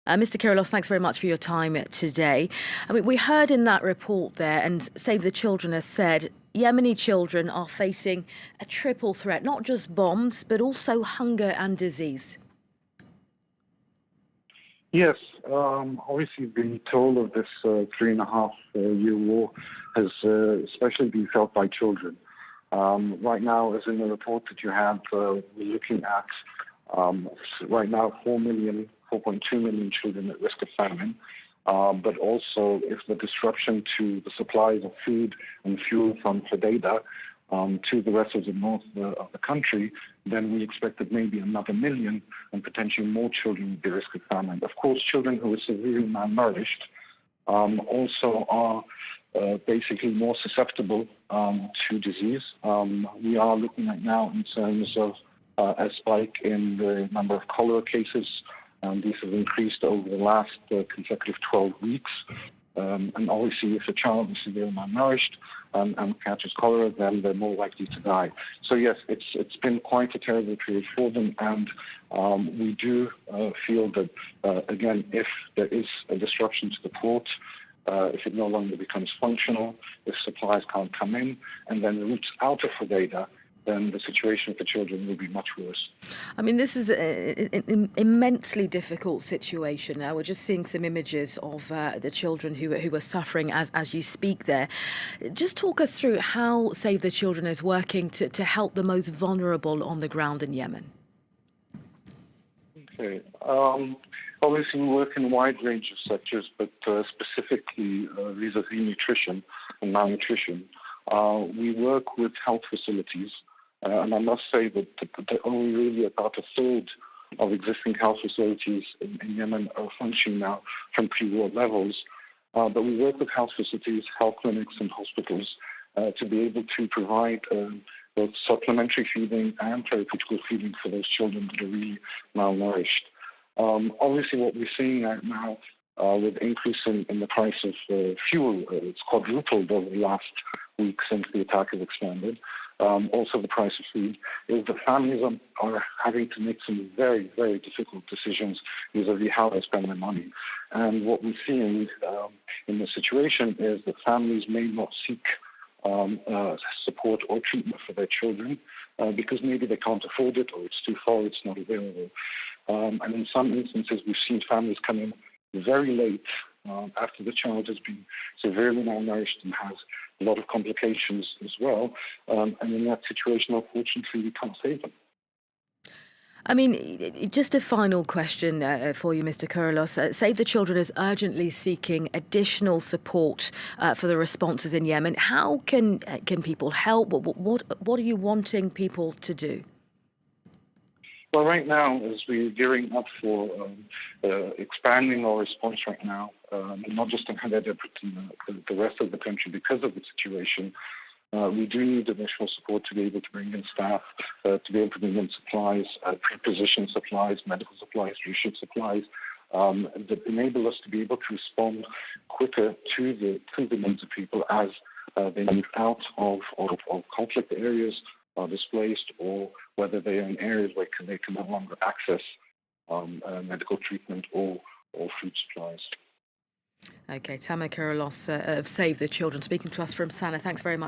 Mr. Kirolos, thanks very much for your time today. I mean, we heard in that report there, and Save the Children has said, Yemeni children are facing a triple threat, not just bombs, but also hunger and disease. Yes, obviously the toll of this 3.5 year war has especially been felt by children. Right now, as in the report that you have, we're looking at right now 4.2 million children at risk of famine. But also, if the disruption to the supplies of food and fuel from Hodeida to the rest of the north of the country, then we expect that maybe another million and potentially more children would be at risk of famine. Of course, children who are severely malnourished also are basically more susceptible to disease. We are looking at now in terms of a spike in the number of cholera cases. These have increased over the last consecutive 12 weeks. And obviously, if a child is severely malnourished and catches cholera, then they're more likely to die. So yes, it's been quite a terrible period for them, and we do feel that, again, if there is a disruption to the port, if it no longer becomes functional, if supplies can't come in, and then routes out of Hodeida, then the situation for children will be much worse. I mean, this is an immensely difficult situation. Now, we're just seeing some images of the children who are suffering as you speak there. Just talk us through how Save the Children is working to help the most vulnerable on the ground in Yemen. Okay. Obviously, we work in a wide range of sectors, but specifically vis-a-vis nutrition and malnutrition. We work with health facilities. And I must say that only really about a third of existing health facilities in Yemen are functioning now from pre-war levels. But we work with health facilities, health clinics and hospitals to be able to provide both supplementary feeding and therapeutical feeding for those children that are really malnourished. Obviously, what we're seeing right now with increase in the price of fuel, it's quadrupled over the last week since the attack has expanded. Also, the price of food is the families are having to make some very, very difficult decisions vis-a-vis how they spend their money. And what we're seeing in the situation is that families may not seek support or treatment for their children because maybe they can't afford it, or it's too far, it's not available. And in some instances, we've seen families come in very late after the child has been severely malnourished and has a lot of complications as well. And in that situation, unfortunately, we can't save them. I mean, just a final question for you, Mr. Kirolos. Save the Children is urgently seeking additional support for the responses in Yemen. How can people help? What are you wanting people to do? Well, right now, as we're gearing up for expanding our response right now, not just in Hodeida, but in the rest of the country because of the situation, we do need additional support to be able to bring in staff, to be able to bring in supplies, preposition supplies, medical supplies, leadership supplies, that enable us to be able to respond quicker to the needs of people as they move out of conflict areas, are displaced, or whether they are in areas where they can no longer access medical treatment or food supplies. Okay, Tamer Kirolos of Save the Children speaking to us from Sana'a. Thanks very much.